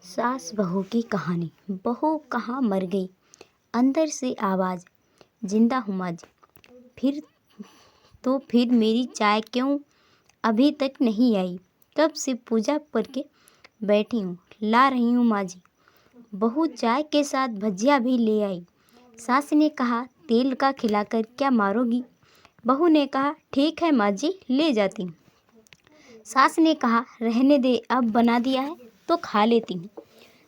सास बहू की कहानी। बहू कहाँ मर गई। अंदर से आवाज़, जिंदा हूँ माँ जी। फिर मेरी चाय क्यों अभी तक नहीं आई। कब से पूजा करके बैठी हूँ, ला रही हूँ माँ जी। बहू चाय के साथ भजिया भी ले आई। सास ने कहा, तेल का खिलाकर क्या मारोगी। बहू ने कहा, ठीक है माँ जी, ले जाती हूँ। सास ने कहा, रहने दे, अब बना दिया है तो खा लेती हूँ।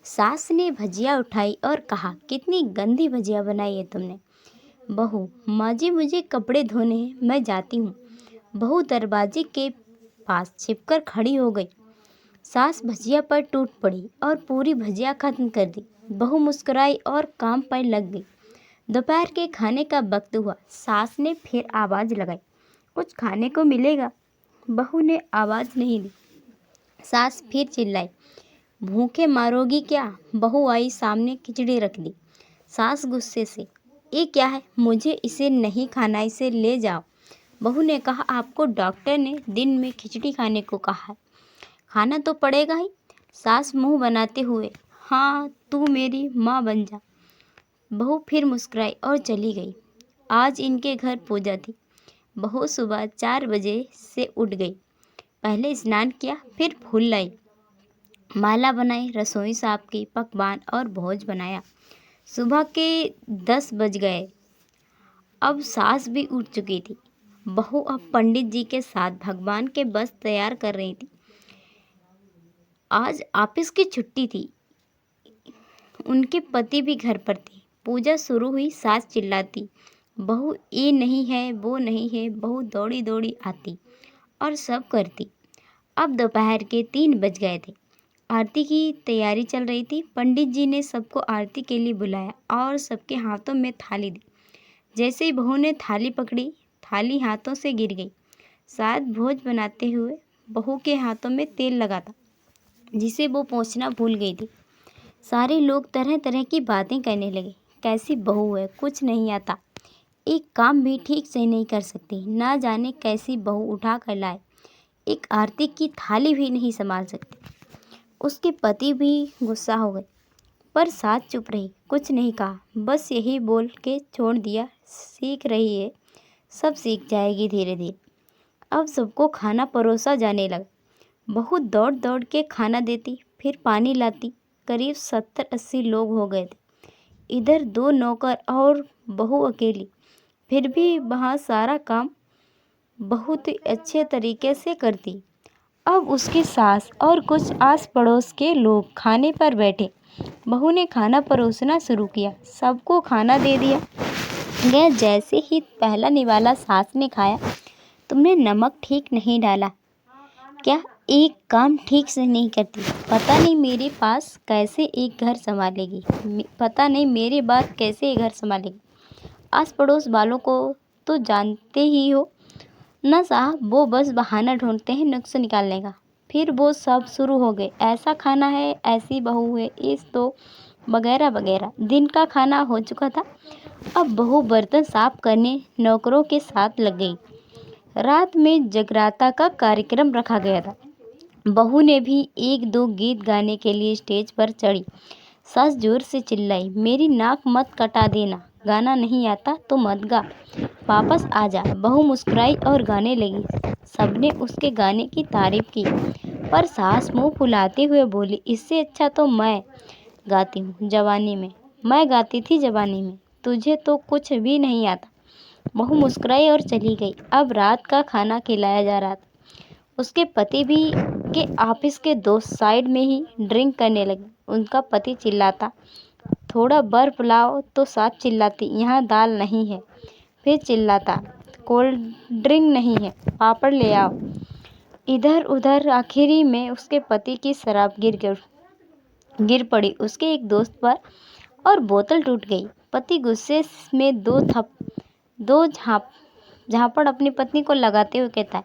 सास ने भजिया उठाई और कहा, कितनी गंदी भजिया बनाई है तुमने। बहू, माँ जी मुझे कपड़े धोने हैं, मैं जाती हूँ। बहू दरवाजे के पास छिपकर खड़ी हो गई। सास भजिया पर टूट पड़ी और पूरी भजिया खत्म कर दी। बहू मुस्कुराई और काम पर लग गई। दोपहर के खाने का वक्त हुआ। सास ने फिर आवाज़ लगाई, कुछ खाने को मिलेगा। बहू ने आवाज़ नहीं दी। सास फिर चिल्लाई, भूखे मारोगी क्या। बहू आई, सामने खिचड़ी रख दी। सास गुस्से से, ये क्या है, मुझे इसे नहीं खाना, इसे ले जाओ। बहू ने कहा, आपको डॉक्टर ने दिन में खिचड़ी खाने को कहा है, खाना तो पड़ेगा ही। सास मुंह बनाते हुए, हाँ तू मेरी माँ बन जा। बहू फिर मुस्कुराई और चली गई। आज इनके घर पूजा थी। बहू सुबह 4 बजे से उठ गई। पहले स्नान किया, फिर फूल लाई, माला बनाई, रसोई साफ की, पकवान और भोज बनाया। सुबह के 10 बज गए। अब सास भी उठ चुकी थी। बहू अब पंडित जी के साथ भगवान के वस्त्र तैयार कर रही थी। आज ऑफिस की छुट्टी थी। उनके पति भी घर पर थे। पूजा शुरू हुई। सास चिल्लाती, बहू ये नहीं है, वो नहीं है। बहू दौड़ी दौड़ी आती और सब करती। अब दोपहर के 3 बज गए थे। आरती की तैयारी चल रही थी। पंडित जी ने सबको आरती के लिए बुलाया और सबके हाथों में थाली दी। जैसे ही बहू ने थाली पकड़ी, थाली हाथों से गिर गई। शायद भोज बनाते हुए बहू के हाथों में तेल लगा था, जिसे वो पोंछना भूल गई थी। सारे लोग तरह तरह की बातें करने लगे। कैसी बहू है, कुछ नहीं आता, एक काम भी ठीक से नहीं कर सकती, ना जाने कैसी बहू उठा कर लाए, एक आरती की थाली भी नहीं संभाल सकती। उसके पति भी गुस्सा हो गए, पर सास चुप रही, कुछ नहीं कहा, बस यही बोल के छोड़ दिया, सीख रही है, सब सीख जाएगी धीरे धीरे। अब सबको खाना परोसा जाने लगा। बहू दौड़ दौड़ के खाना देती, फिर पानी लाती। करीब 70-80 लोग हो गए थे। इधर 2 नौकर और बहू अकेली। फिर भी वहाँ सारा काम बहुत ही अच्छे तरीके से करती। अब उसकी सास और कुछ आस पड़ोस के लोग खाने पर बैठे। बहू ने खाना परोसना शुरू किया, सबको खाना दे दिया गया। जैसे ही पहला निवाला सास ने खाया, तुमने नमक ठीक नहीं डाला क्या, एक काम ठीक से नहीं करती, पता नहीं मेरे पास कैसे एक घर संभालेगी, पता नहीं मेरे बाद कैसे एक घर संभालेगी। आस पड़ोस वालों को तो जानते ही हो ना साहब, वो बस बहाना ढूंढते हैं नुक्स निकालने का। फिर वो सब शुरू हो गए, ऐसा खाना है, ऐसी बहू है, इस तो वगैरह वगैरह। दिन का खाना हो चुका था। अब बहू बर्तन साफ करने नौकरों के साथ लग गई। रात में जगराता का कार्यक्रम रखा गया था। बहू ने भी 1-2 गीत गाने के लिए स्टेज पर चढ़ी। सास जोर से चिल्लाई, मेरी नाक मत कटा देना, गाना नहीं आता तो मत गा, वापस आ जा। बहू मुस्कुराई और गाने लगी। सबने उसके गाने की तारीफ की, पर सास मुंह फुलाते हुए बोली, इससे अच्छा तो मैं गाती हूँ जवानी में, मैं गाती थी जवानी में, तुझे तो कुछ भी नहीं आता। बहू मुस्कुराई और चली गई। अब रात का खाना खिलाया जा रहा था। उसके पति भी के ऑफिस के दोस्त साइड में ही ड्रिंक करने लगे। उनका पति चिल्लाता, थोड़ा बर्फ लाओ, तो सास चिल्लाती, यहाँ दाल नहीं है। फिर चिल्लाता, कोल्ड ड्रिंक नहीं है, पापड़ ले आओ। इधर उधर आखिरी में उसके पति की शराब गिर पड़ी उसके एक दोस्त पर और बोतल टूट गई। पति गुस्से में दो झापड़ अपनी पत्नी को लगाते हुए कहता है,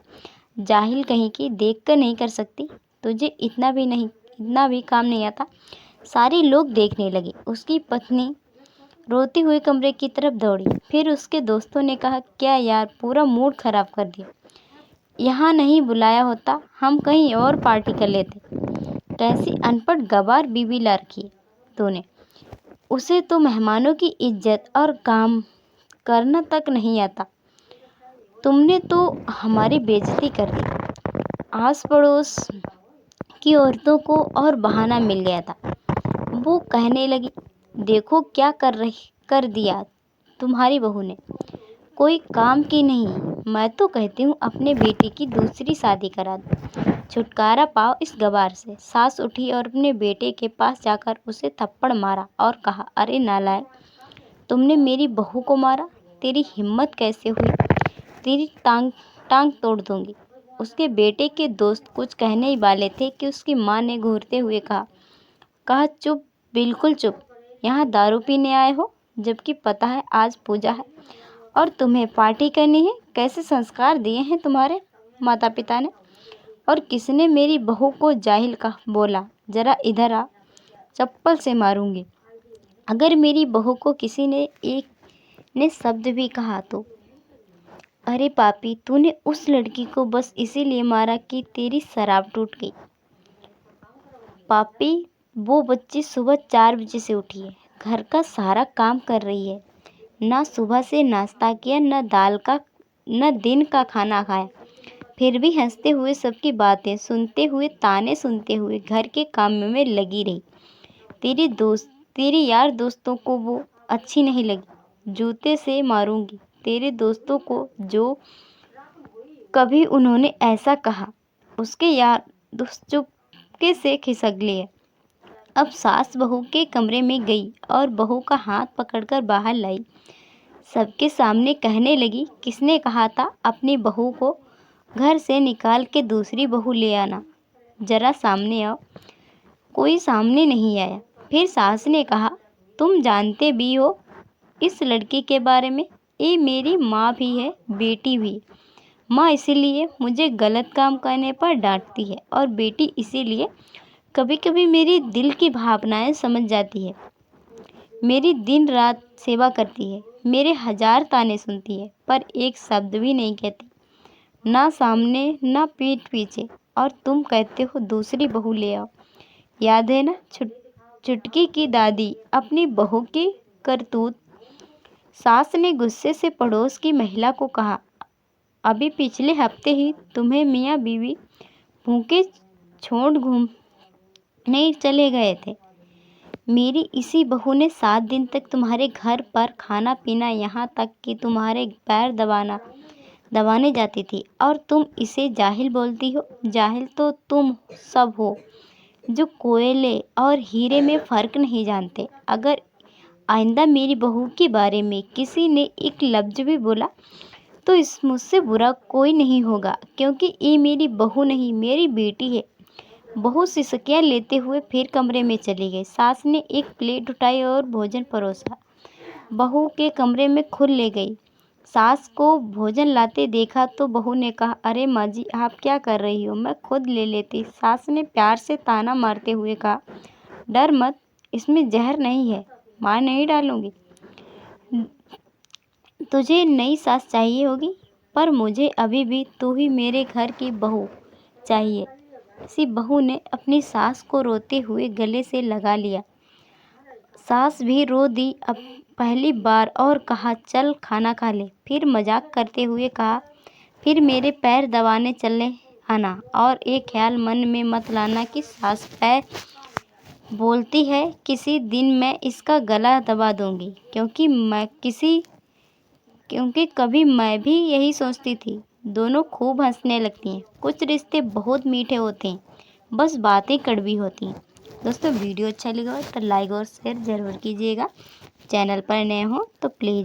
जाहिल कहीं की, देख कर नहीं कर सकती, तुझे इतना भी काम नहीं आता। सारे लोग देखने लगे। उसकी पत्नी रोती हुई कमरे की तरफ दौड़ी। फिर उसके दोस्तों ने कहा, क्या यार, पूरा मूड खराब कर दिया, यहाँ नहीं बुलाया होता, हम कहीं और पार्टी कर लेते। कैसी अनपढ़ गवार बीवी ला रखी है तूने। उसे तो मेहमानों की इज्जत और काम करना तक नहीं आता। तुमने तो हमारी बेइज्जती कर दी। आस पड़ोस की औरतों को और बहाना मिल गया था। वो कहने लगी, देखो क्या कर दिया तुम्हारी बहू ने, कोई काम की नहीं। मैं तो कहती हूँ अपने बेटे की दूसरी शादी करा दो, छुटकारा पाओ इस गवार से। सास उठी और अपने बेटे के पास जाकर उसे थप्पड़ मारा और कहा, अरे नालायक, तुमने मेरी बहू को मारा, तेरी हिम्मत कैसे हुई, तेरी टांग तोड़ दूंगी। उसके बेटे के दोस्त कुछ कहने ही वाले थे कि उसकी माँ ने घूरते हुए कहा, चुप, बिल्कुल चुप। यहाँ दारू पीने आए हो, जबकि पता है आज पूजा है और तुम्हें पार्टी करनी है। कैसे संस्कार दिए हैं तुम्हारे माता पिता ने। और किसने मेरी बहू को जाहिल कहा। बोला, जरा इधर आ, चप्पल से मारूंगी अगर मेरी बहू को किसी ने एक ने शब्द भी कहा तो। अरे पापी, तूने उस लड़की को बस इसीलिए मारा कि तेरी शराब टूट गई। पापी, वो बच्ची सुबह 4 बजे से उठी है, घर का सारा काम कर रही है, ना सुबह से नाश्ता किया, न दिन का खाना खाया, फिर भी हंसते हुए सबकी बातें सुनते हुए, ताने सुनते हुए घर के काम में लगी रही। तेरी यार दोस्तों को वो अच्छी नहीं लगी, जूते से मारूंगी तेरे दोस्तों को जो कभी उन्होंने ऐसा कहा। उसके यार दोस्त चुपके से खिसक लिए। अब सास बहू के कमरे में गई और बहू का हाथ पकड़कर बाहर लाई। सबके सामने कहने लगी, किसने कहा था अपनी बहू को घर से निकाल के दूसरी बहू ले आना, जरा सामने आओ। कोई सामने नहीं आया। फिर सास ने कहा, तुम जानते भी हो इस लड़की के बारे में, ये मेरी माँ भी है, बेटी भी। माँ इसीलिए मुझे गलत काम करने पर डांटती है और बेटी इसीलिए कभी कभी मेरी दिल की भावनाएं समझ जाती है। मेरी दिन रात सेवा करती है, मेरे 1000 ताने सुनती है, पर एक शब्द भी नहीं कहती, ना सामने ना पीठ पीछे। और तुम कहते हो दूसरी बहू ले आओ। याद है ना चुटकी की दादी अपनी बहू की करतूत। सास ने गुस्से से पड़ोस की महिला को कहा, अभी पिछले हफ्ते ही तुम्हें मियाँ बीवी भूखे छोड़ घूम नहीं चले गए थे। मेरी इसी बहू ने 7 दिन तक तुम्हारे घर पर खाना पीना, यहाँ तक कि तुम्हारे पैर दबाने जाती थी, और तुम इसे जाहिल बोलती हो। जाहिल तो तुम सब हो जो कोयले और हीरे में फ़र्क नहीं जानते। अगर आइंदा मेरी बहू के बारे में किसी ने एक लफ्ज़ भी बोला तो इस मुझसे बुरा कोई नहीं होगा, क्योंकि ये मेरी बहू नहीं, मेरी बेटी है। बहू सिसकियाँ लेते हुए फिर कमरे में चली गई। सास ने एक प्लेट उठाई और भोजन परोसा, बहू के कमरे में खुद ले गई। सास को भोजन लाते देखा तो बहू ने कहा, अरे माँ जी, आप क्या कर रही हो, मैं खुद ले लेती। सास ने प्यार से ताना मारते हुए कहा, डर मत, इसमें जहर नहीं है, माँ नहीं डालूंगी। तुझे नई सास चाहिए होगी, पर मुझे अभी भी तू ही मेरे घर की बहू चाहिए। इसी बहू ने अपनी सास को रोते हुए गले से लगा लिया। सास भी रो दी अब पहली बार और कहा, चल खाना खा ले। फिर मजाक करते हुए कहा, फिर मेरे पैर दबाने चले आना, और एक ख्याल मन में मत लाना कि सास पैर बोलती है किसी दिन मैं इसका गला दबा दूंगी, क्योंकि कभी मैं भी यही सोचती थी। दोनों खूब हंसने लगती हैं। कुछ रिश्ते बहुत मीठे होते हैं, बस बातें कड़वी होती हैं। दोस्तों, वीडियो अच्छा लगा हो तो लाइक और शेयर ज़रूर कीजिएगा। चैनल पर नए हो तो प्लीज़